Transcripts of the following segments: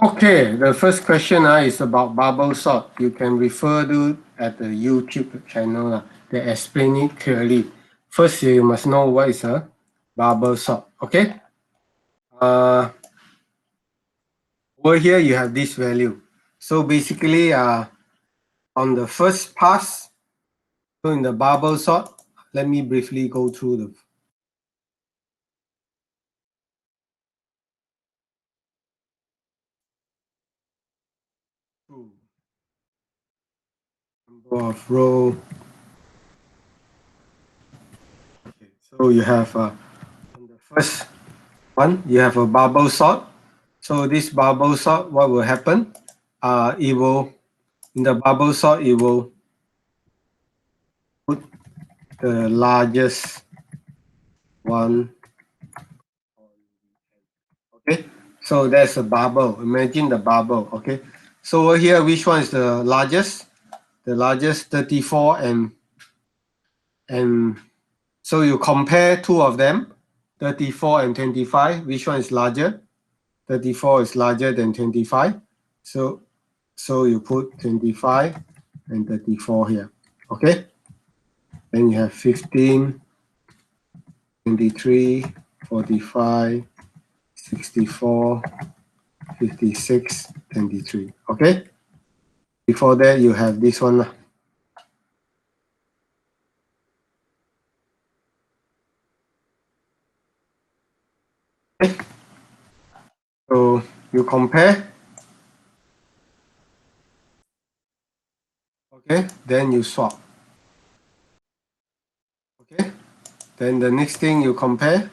Okay, the first question is about bubble sort. You can refer to at the YouTube channel they explain it clearly. First, you must know what is a bubble sort. Okay. Uh, over here you have this value. So basically, on the first pass, so in the bubble sort, let me briefly go through the number of row. Okay, so you have on the first one, you have a bubble sort. So this bubble sort, what will happen? It will in the bubble sort, it will put the largest one. Okay, so that's a bubble. Imagine the bubble. Okay, so over here, which one is the largest? The largest 34 and so you compare two of them, 34 and 25. Which one is larger? 34 is larger than 25. So you put 25 and 34 here. Okay. Then you have 15, 23, 45, 64, 56, 23. Okay. Before that, you have this one. Okay. So you compare. Okay. Then you swap. Okay. Then the next thing you compare.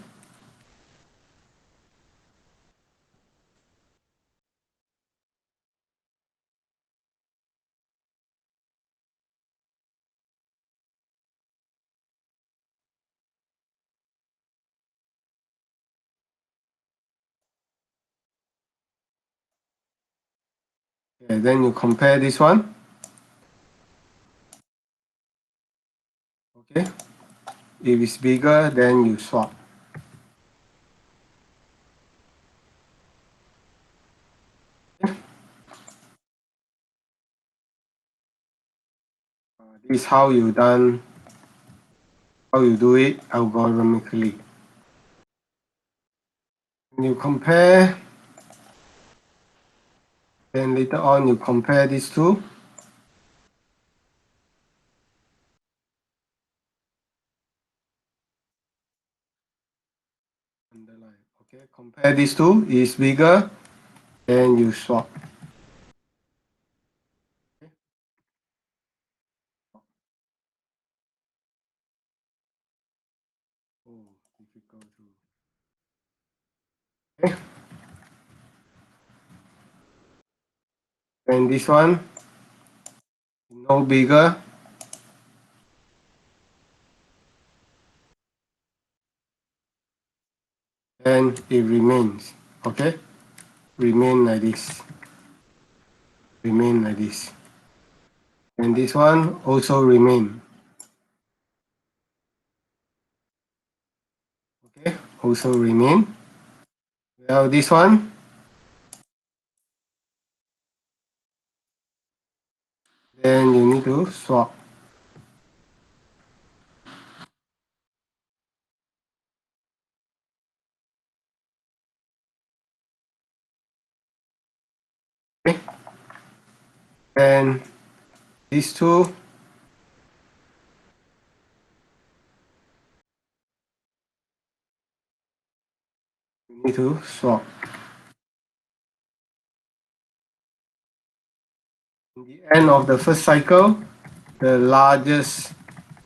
Okay, then you compare this one. Okay. If it's bigger, then you swap. This is how you do it algorithmically. When you compare, then later on you compare these two. Underline. Okay, compare these two. Is bigger, then you swap. Okay. Oh, difficult to. Okay. And this one, no bigger. And it remains. Okay, remain like this. Remain like this. And this one also remain. Okay, also remain. Well, this one, then you need to swap. Okay, and these two, you need to swap. In the end of the first cycle, the largest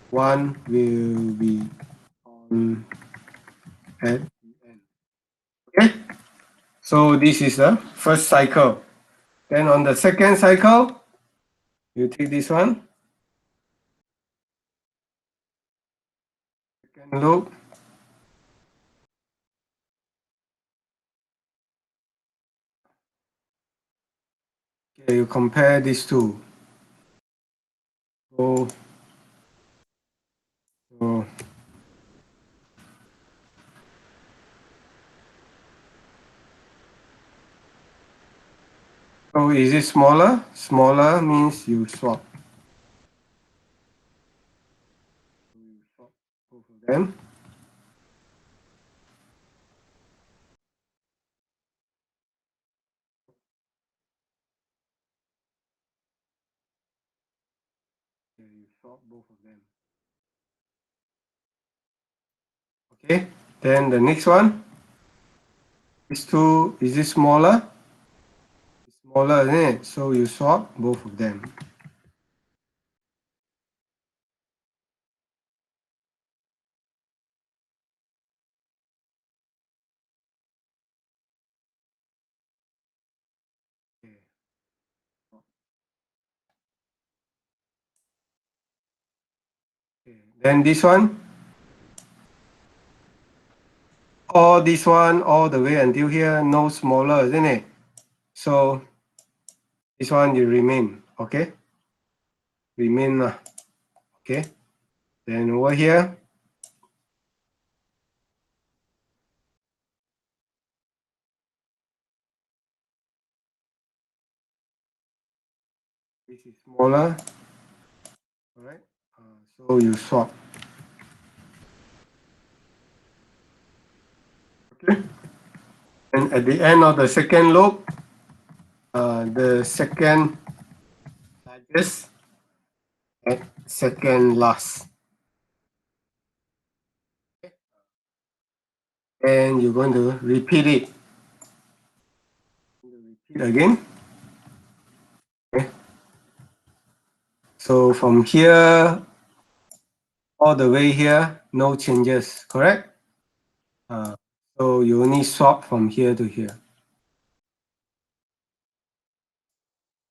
one will be on at the end. Okay, so this is the first cycle. Then on the second cycle, you take this one, second loop. Okay, you compare these two. So, so So is it smaller? Smaller means you swap. You swap both of them. You swap both of them. Okay. Then the next one. These two, is it smaller? It's smaller, isn't it? So you swap both of them. Okay. Then this one, all this one, all the way until here, no smaller, isn't it? So this one you remain, okay? Remain, okay? Then over here, this is smaller, all right? So you swap, okay? And at the end of the second loop, the second largest at second last. And you're going to repeat it. Repeat again. Okay. So from here all the way here, no changes, correct? So you only swap from here to here.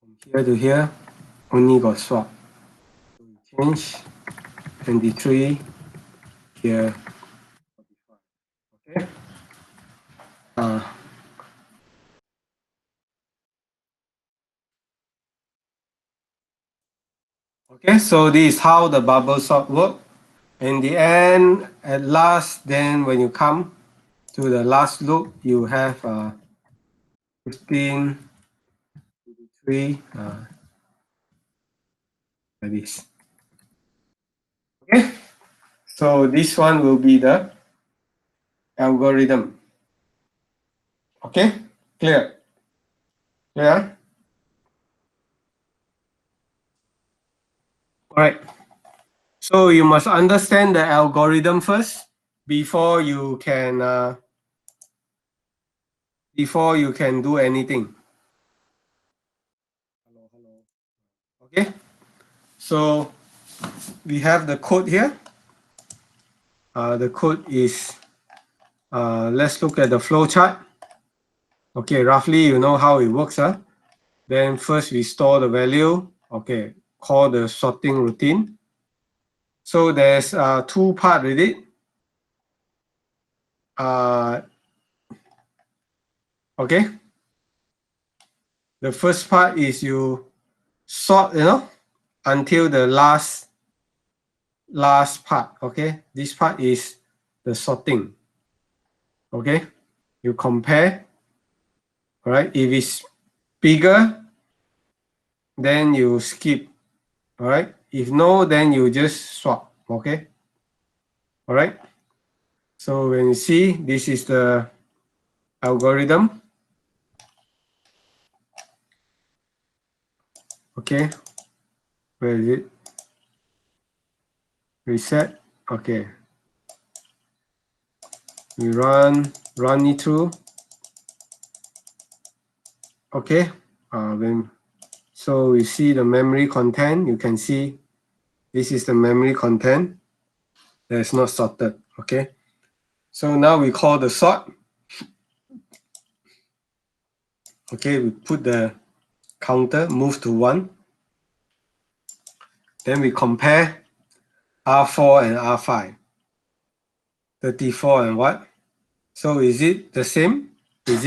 From here to here, only got swap. So you change 23 here. Okay. Okay, so this is how the bubble sort work. In the end, at last, then when you come to the last loop, you have 15, 23, like this. Okay, so this one will be the algorithm. Okay, clear? Clear? All right. So you must understand the algorithm first before you can do anything. Okay. So we have the code here. The code is let's look at the flow chart. Okay, roughly you know how it works, huh? Then first we store the value. Okay, call the sorting routine. So there's two parts with it. Okay. The first part is you sort, until the last part. Okay, this part is the sorting. Okay, you compare. All right, if it's bigger, then you skip. All right, if no, then you just swap. Okay, all right. So when you see, this is the algorithm. Okay, where is it? Reset. Okay, we run it through. Okay, so we see the memory content. You can see this is the memory content that's not sorted. Okay, so now we call the sort. Okay, we put the counter, move to 1. Then we compare R4 and R5. 34 and what? So is it the same? Is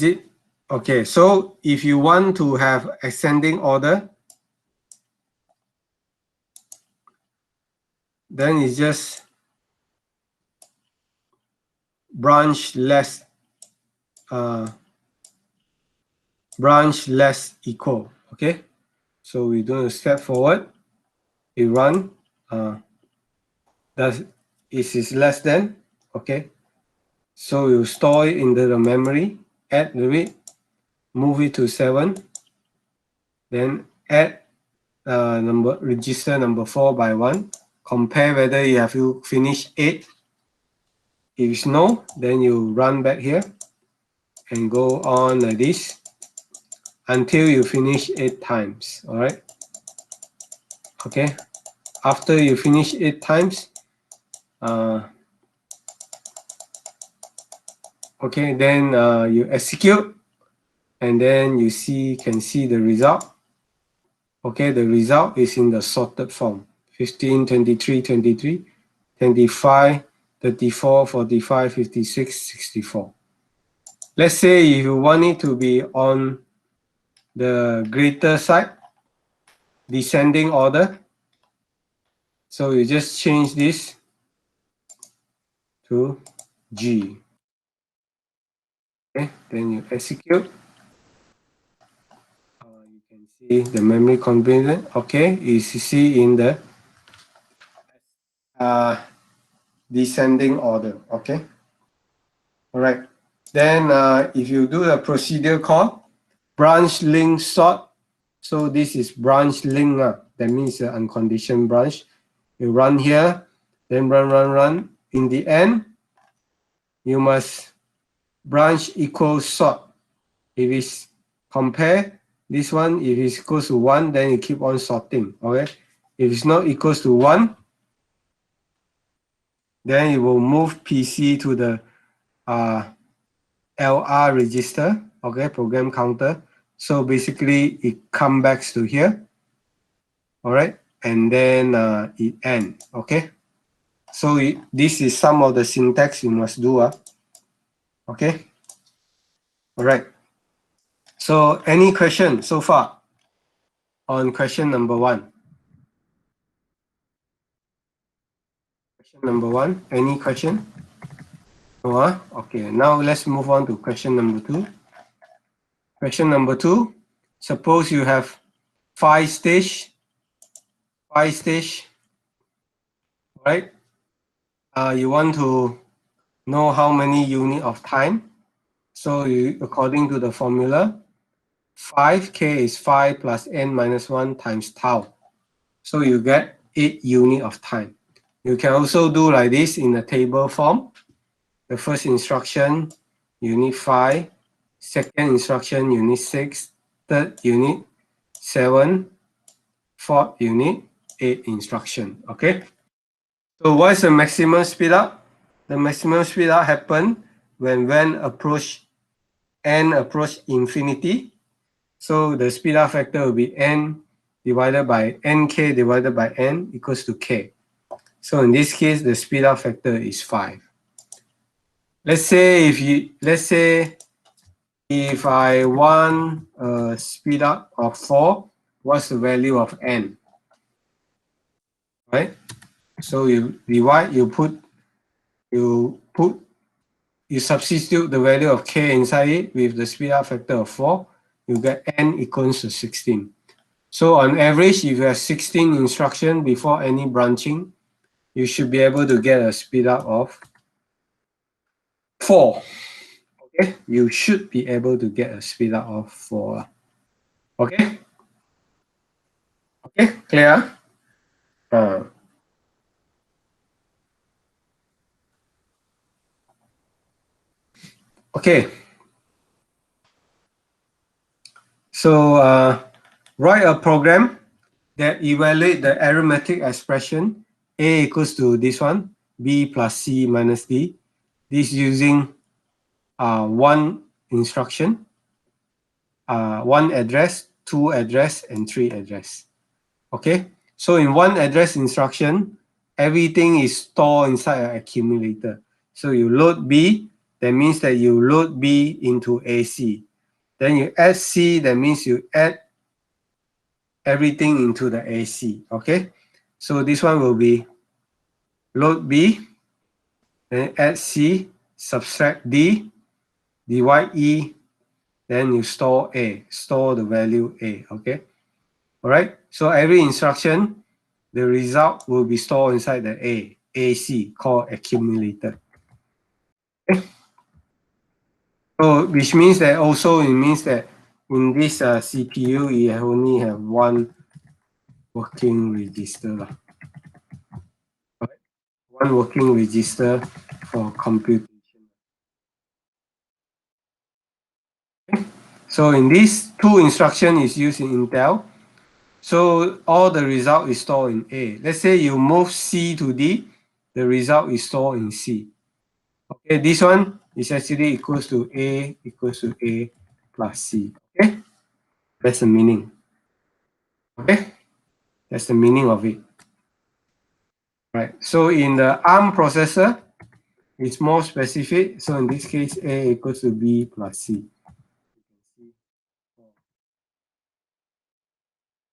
it? Okay, so if you want to have ascending order, then it's just branch less branch less equal. Okay, so we do a step forward. We run. Does is less than? Okay, so you store it into the memory. Add the bit. Move it to 7. Then add register number 4 by 1. Compare whether you have finished 8. If it's no, then you run back here and go on like this until you finish 8 times. All right. Okay. After you finish 8 times, okay, then you execute, and then you can see the result. Okay, the result is in the sorted form: 15, 23, 23, 25, 34, 45, 56, 64. Let's say if you want it to be on the greater side, descending order, so you just change this to G. Okay, then you execute. You can see the memory conversion. Okay, you see in the descending order. Okay, all right. Then if you do a procedure called branch link sort, so this is branch link. That means an unconditioned branch. You run here, then run. In the end, you must branch equals sort. If it's compare this one, if it's equals to 1, then you keep on sorting. Okay. If it's not equals to 1, then you will move PC to the LR register. Okay, program counter. So basically, it comes back to here. All right, and then it ends. Okay. So this is some of the syntax you must do. Okay. All right. So any question so far on question number 1? Question number 1. Any question? No. Okay. Now let's move on to question number 2. Question number 2. Suppose you have 5 stage. Right? You want to know how many unit of time. So according to the formula, 5k is 5 plus n minus 1 times tau. So you get 8 unit of time. You can also do like this in a table form. The first instruction, you need 5. Second instruction, you need 6. Third, you need 7. Fourth, you need 8 instruction. Okay. So what is the maximum speed up? The maximum speed up happen when approach infinity. So the speed up factor will be n divided by nk divided by n equals to k. So in this case, the speed up factor is 5. Let's say if I want a speed up of 4, what's the value of n? Right? So you divide, you substitute the value of k inside it with the speed up factor of 4, you get n equals to 16. So on average, if you have 16 instructions before any branching, you should be able to get a speed up of 4. Okay, you should be able to get a speed up of 4. Okay, clear? Okay. So write a program that evaluate the arithmetic expression a equals to this one, b plus c minus d. This using one instruction, one address, 2 address, and 3 address. Okay, so in one address instruction, everything is stored inside an accumulator. So you load B, that means that you load B into AC. Then you add C, that means you add everything into the AC. Okay, so this one will be load B, then add C, subtract D, divide E, then you store A, store the value A, okay? All right, so every instruction, the result will be stored inside the AC, called accumulator. Okay? So, which means that also it means that in this CPU, you only have one working register. Right? One working register for computation. Okay? So in this two instruction is used in Intel. So all the result is stored in A. Let's say you move C to D, the result is stored in C. Okay, this one is actually equals to A plus C. Okay, that's the meaning. Okay, that's the meaning of it. Right. So in the ARM processor, it's more specific. So in this case, A equals to B plus C.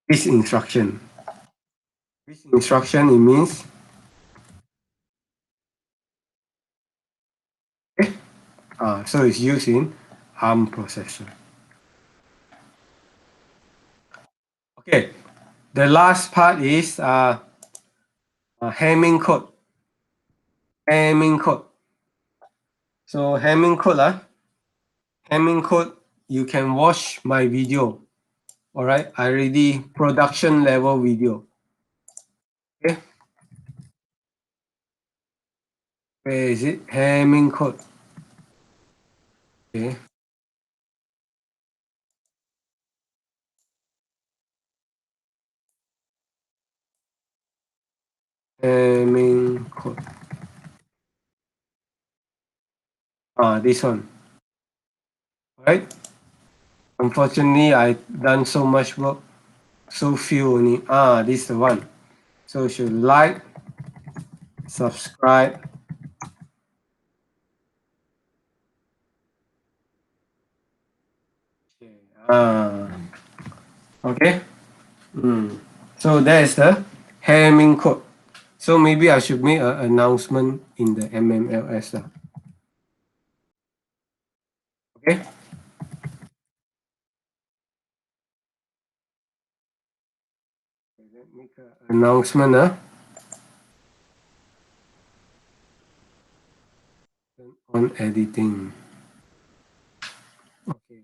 This instruction. This instruction, it means, okay, so it's used in ARM processor. Okay, the last part is Hamming code. Hamming code. So Hamming code, Hamming code, you can watch my video. All right, I already production level video. Okay, where is it? Hamming code. Okay. Hamming code. This one. All right. Unfortunately, I done so much work, so few only. This is the one. So you should like, subscribe. Okay. So that is the Hamming code. So maybe I should make an announcement in the MMLS. Okay. Make an announcement on editing. Okay.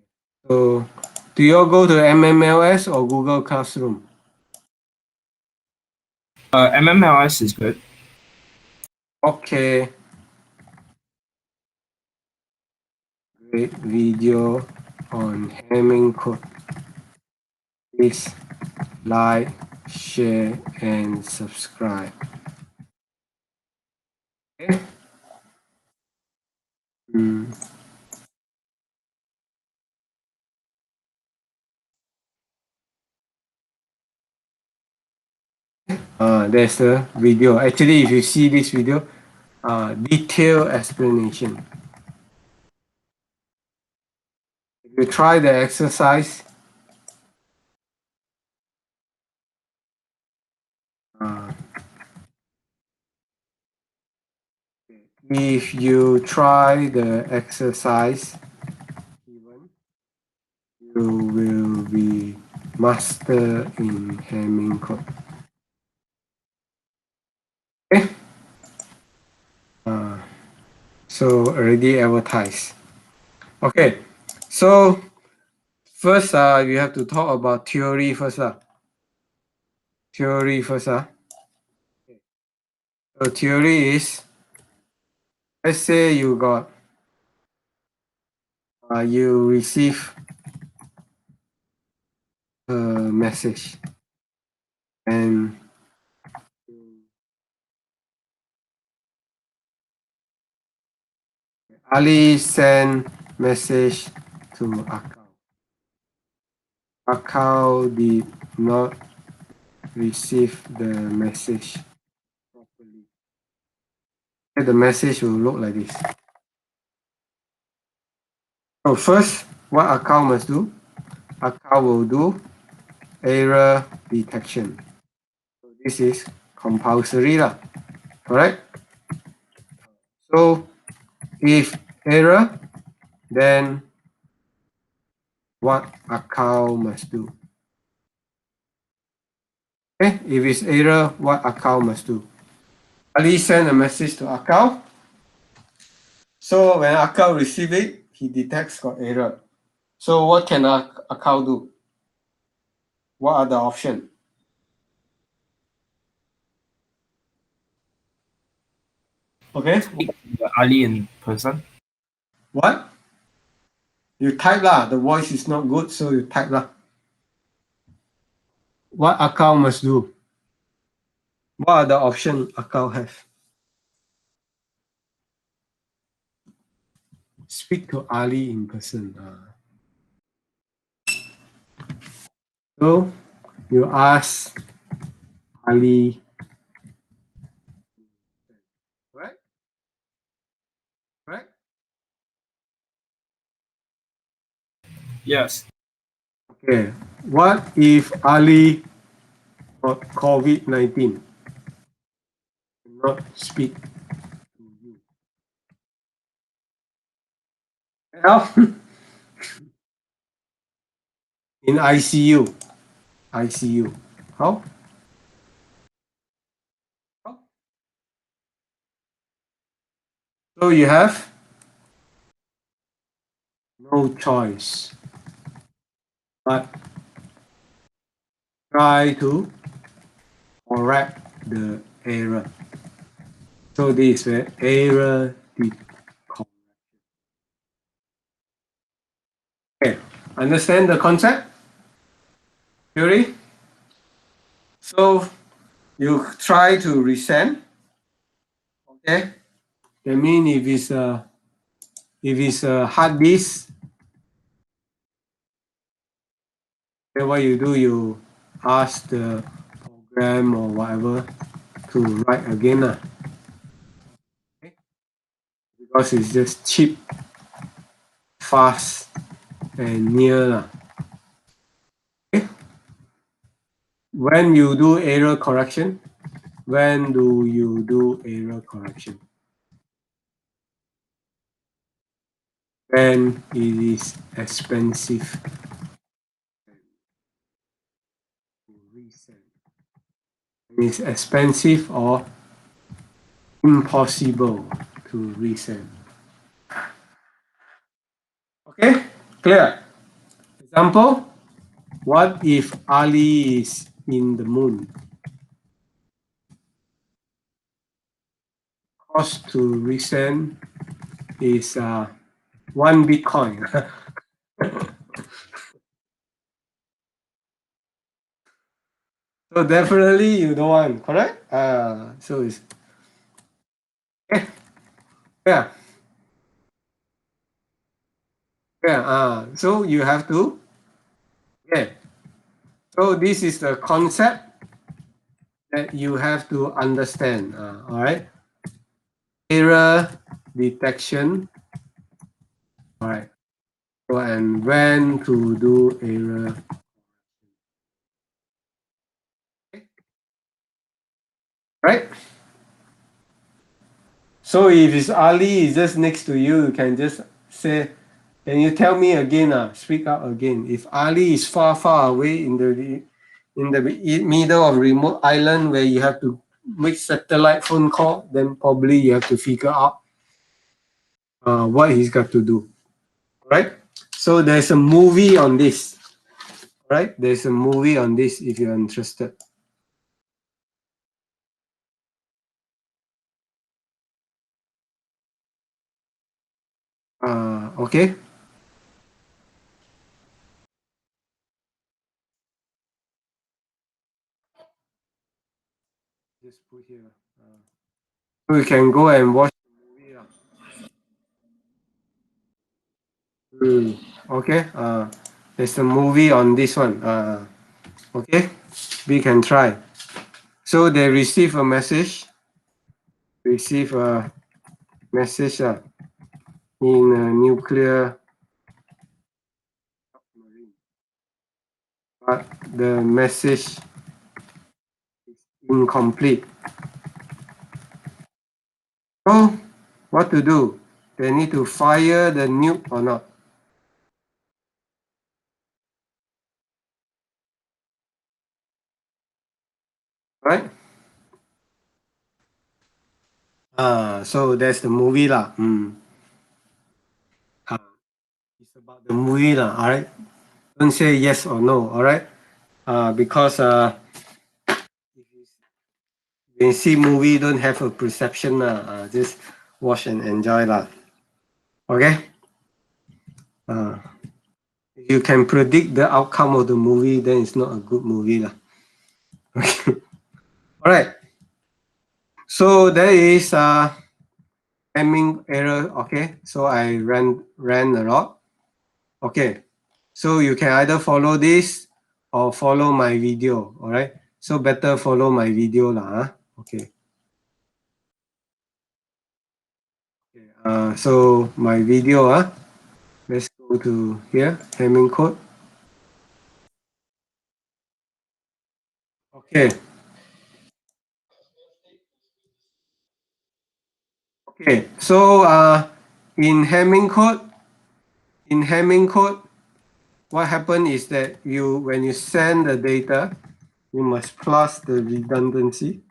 So do you all go to MMLS or Google Classroom? MMLS is good. Okay. Great video on Hamming code. Please like, share, and subscribe. Okay. There's the video. Actually, if you see this video, detailed explanation. If you try the exercise, if you try the exercise, you will be master in Hamming code. Okay. So already advertised. Okay. So first, we have to talk about theory first. Theory first. So theory is, let's say you got, you receive a message and Ali sent message to Akau. Akau did not receive the message properly. The message will look like this. So first, what Akau must do? Akau will do error detection. So this is compulsory lah, correct? So if error, then what account must do. Okay, if it's error, what account must do. Ali send a message to account. So when account receive it, he detects got error. So what can account do? What are the options? Okay. Speak to Ali in person. What? You type lah. The voice is not good, so you type lah. What account must do? What are the options account have? Speak to Ali in person. So you ask Ali, right? Right? Yes. Okay. What if Ali got COVID-19? Not speak to you. Well, in ICU. ICU. How? How? So you have no choice but try to correct the error. So this is error detection. Okay, understand the concept? Theory? So you try to resend. Okay, that means if it's a hard disk, then what you do, you ask the program or whatever to write again lah. Okay? Because it's just cheap, fast, and near lah. Okay? When you do error correction, when do you do error correction? When it is expensive to resend. It's expensive or impossible to resend. Okay, clear? Example, what if Ali is in the moon? Cost to resend is 1 Bitcoin. So definitely you don't want, correct? So it's okay. Yeah. Yeah. So you have to. Yeah. So this is the concept that you have to understand. All right. Error detection. All right. So and when to do error. Okay. Right. So if it's Ali is just next to you, you can just say, can you tell me again? Speak out again. If Ali is far, far away in the middle of remote island where you have to make satellite phone call, then probably you have to figure out what he's got to do. Right? So there's a movie on this. Right? There's a movie on this if you're interested. Okay. Just put here. So you can go and watch the movie. Okay. There's a movie on this one. Okay. We can try. So they receive a message. Receive a message in a nuclear submarine. But the message is incomplete. So what to do? They need to fire the nuke or not? So that's the movie lah. It's about the movie lah. All right. Don't say yes or no. All right. Because if you see movie, don't have a perception lah. Just watch and enjoy lah. Okay. If you can predict the outcome of the movie, then it's not a good movie lah. Okay. All right. So there is timing error. Okay. So I ran a lot. Okay. So you can either follow this or follow my video. All right. So better follow my video lah. Okay. So my video. Let's go to here. Timing code. Okay. Okay. So in Hamming code, what happened is that when you send the data, you must plus the redundancy,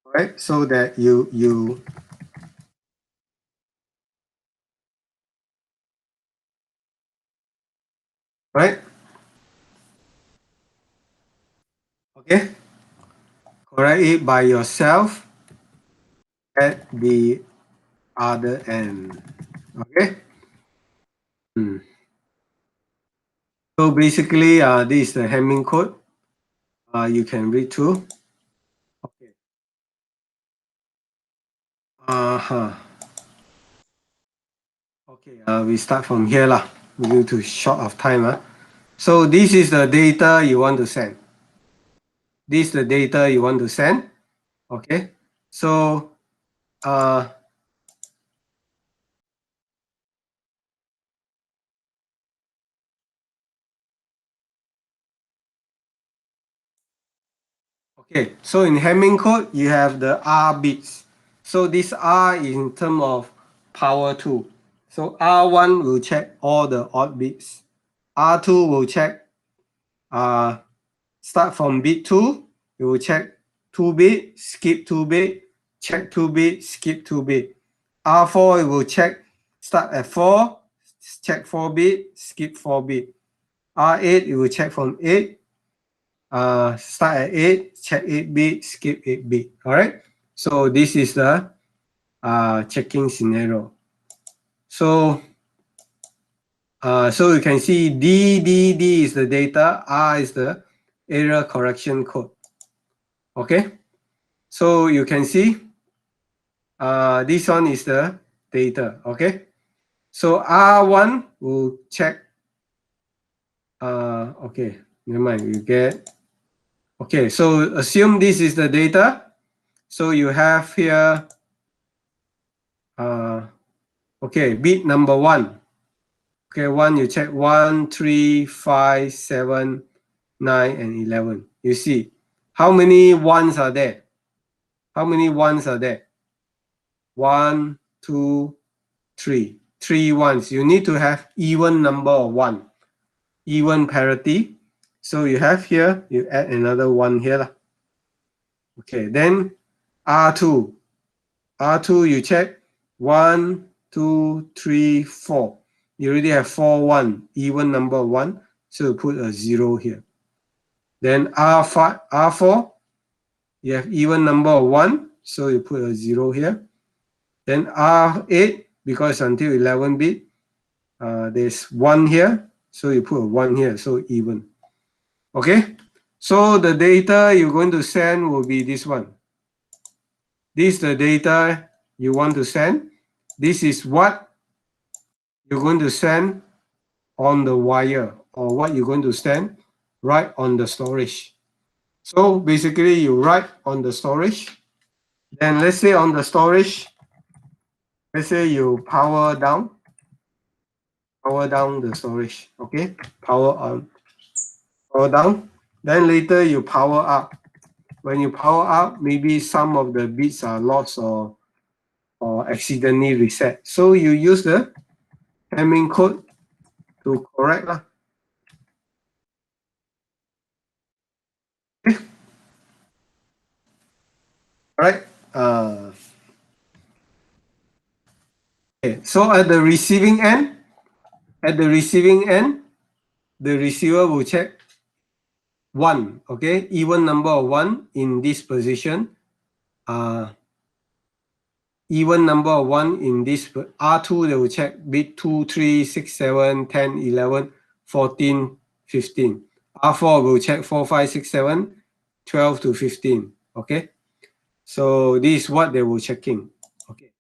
right? So that you right? Okay, correct it by yourself at the other end. Okay. So basically, this is the Hamming code. You can read through. Okay. Okay. We start from here lah. We need to short of time. So this is the data you want to send. This is the data you want to send. Okay. So okay, so in Hamming code, you have the R bits. So this R is in terms of power 2. So R1 will check all the odd bits. R2 will check, start from bit 2, it will check 2 bit, skip 2 bit, check 2 bit, skip 2 bit. R4 it will check, start at 4, check 4 bit, skip 4 bit. R8 it will check from 8, start at 8, check 8 bit, skip 8 bit. All right. So this is the checking scenario. So so you can see D is the data, R is the error correction code. Okay. So you can see this one is the data. Okay. So R1 will check. Okay. Never mind. You get. Okay. So assume this is the data. So you have here, okay, bit number 1. Okay, 1, you check 1, 3, 5, 7, 9, and 11. You see, how many ones are there? How many ones are there? 1, 2, 3. 3 ones. You need to have even number of 1. Even parity. So you have here, you add another 1 here. Okay, then R2. R2, you check 1, 2, 3, 4. You already have 4, 1, even number 1. So you put a 0 here. Then R4, you have even number of 1. So you put a 0 here. Then R8, because until 11 bit, there's 1 here. So you put a 1 here. So even. Okay. So the data you're going to send will be this one. This is the data you want to send. This is what you're going to send on the wire, or what you're going to send right on the storage. So basically you write on the storage. Then let's say on the storage, let's say you power down the storage. Okay, power on, power down. Then later you power up. When you power up, maybe some of the bits are lost or accidentally reset. So you use the Hamming code to correct lah. Okay. All right. Okay, so at the receiving end, the receiver will check 1, okay, even number of 1 in this position. Even number of 1 in this R2, they will check bit 2, 3, 6, 7, 10, 11, 14, 15. R4 will check 4, 5, 6, 7, 12 to 15. Okay, so this is what they will checking. Okay,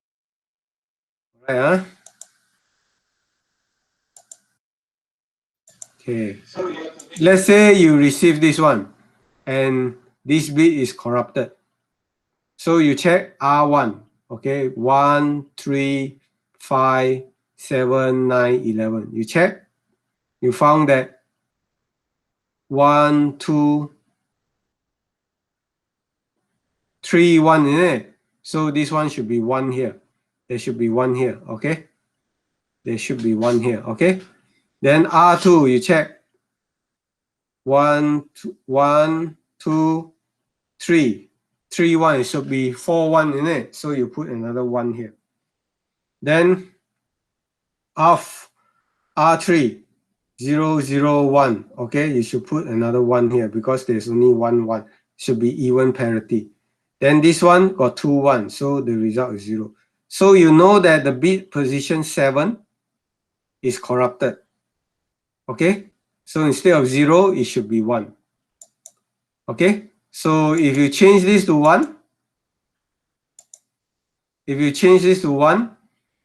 all right, okay, let's say you receive this one and this bit is corrupted, so you check R1. Okay, 1, 3, 5, 7, 9, 11. You check, you found that 1, 2, 3, 1 in it. So this one should be 1 here. There should be 1 here. Okay, there should be 1 here. Okay, then R2 you check 1, 2, 1, 2, 3, 3, 1. It should be 4, 1 in it. So you put another 1 here. Then R3 0, 0, 1. Okay, you should put another 1 here because there's only 1, 1. Should be even parity. Then this one got 2, 1. So the result is 0. So you know that the bit position 7 is corrupted. Okay, so instead of 0, it should be 1. Okay, so if you change this to 1,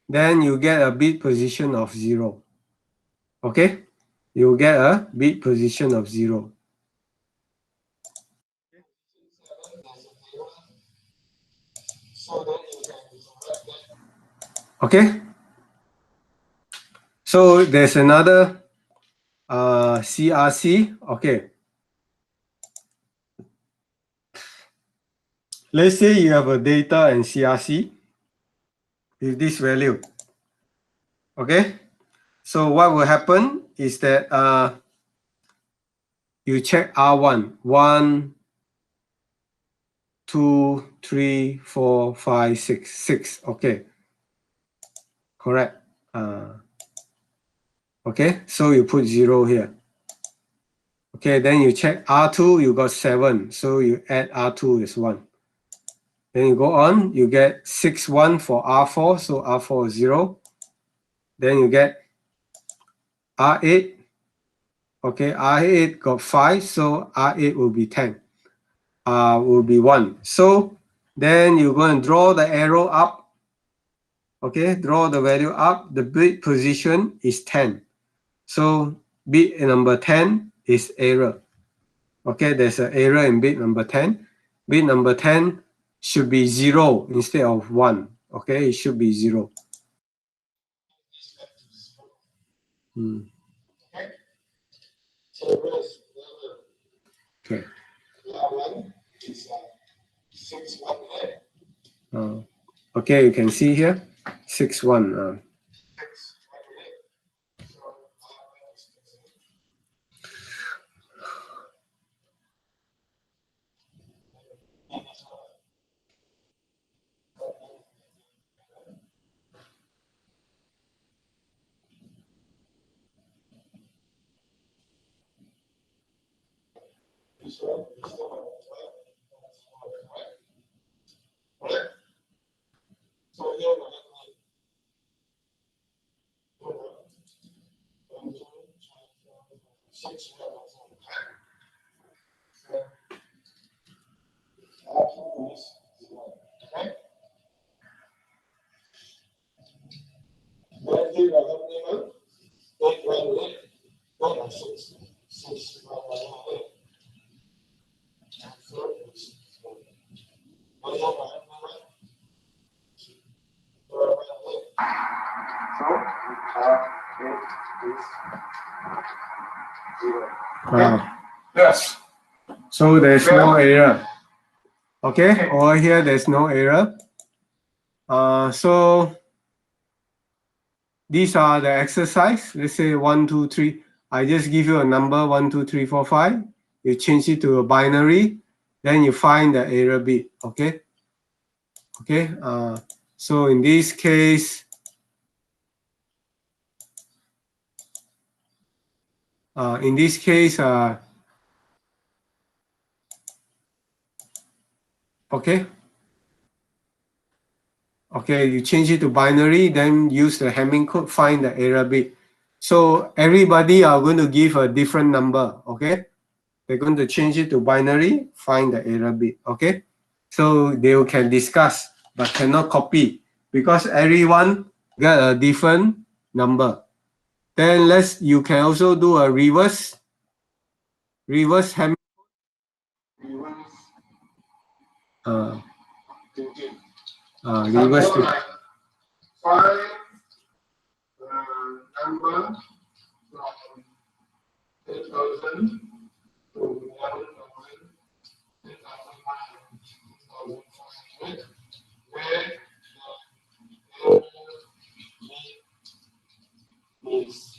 then you get a bit position of 0. Okay, you get a bit position of 0. Okay, so there's another CRC. Okay, let's say you have a data and CRC with this value. Okay, so what will happen is that you check R1, 1, 2, 3, 4, 5, 6, 6. Okay, correct. Okay, so you put 0 here. Okay, then you check R2, you got 7. So you add R2 is 1. Then you go on, you get 6, 1 for R4. So R4 is 0. Then you get R8. Okay, R8 got 5. So R8 will be 10. Will be 1. So then you're going to draw the arrow up. Okay, draw the value up. The bit position is 10. So bit number 10 is error. Okay, there's an error in bit number 10. Bit number 10 should be 0 instead of 1. Okay, it should be 0. Okay. Okay, you can see here 6, 1. Yes. So there's no error. Okay, over here there's no error. So these are the exercise. Let's say 1, 2, 3. I just give you a number 1, 2, 3, 4, 5. You change it to a binary, then you find the error bit. Okay. Okay, so in this case, okay, you change it to binary, then use the Hamming code, find the error bit. So everybody are going to give a different number, okay? They're going to change it to binary, find the error bit, okay? So they can discuss, but cannot copy because everyone get a different number. Then you can also do a reverse Hamming. Reverse to find number from 10,000 to 1,000, 10,500, where the is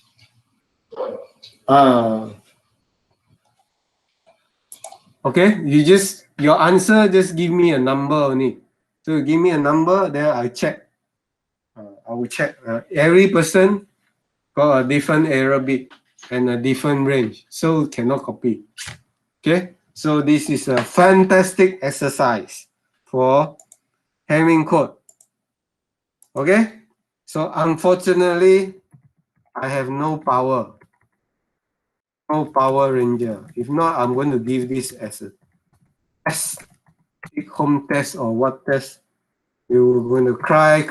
okay, your answer just give me a number only. So give me a number, then I check. I will check. Every person got a different error bit and a different range, so cannot copy. Okay, so this is a fantastic exercise for Hamming code. Okay, so unfortunately, I have no Power Ranger. If not, I'm going to give this as a test, take home test or what test. You're going to cry,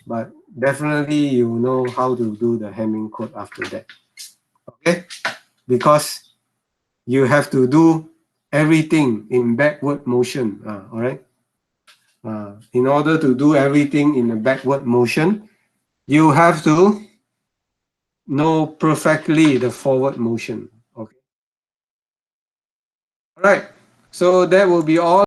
but definitely you know how to do the Hamming code after that. Okay, because you have to do everything in backward motion. All right. In order to do everything in a backward motion, you have to know perfectly the forward motion. Okay. All right. So that will be all.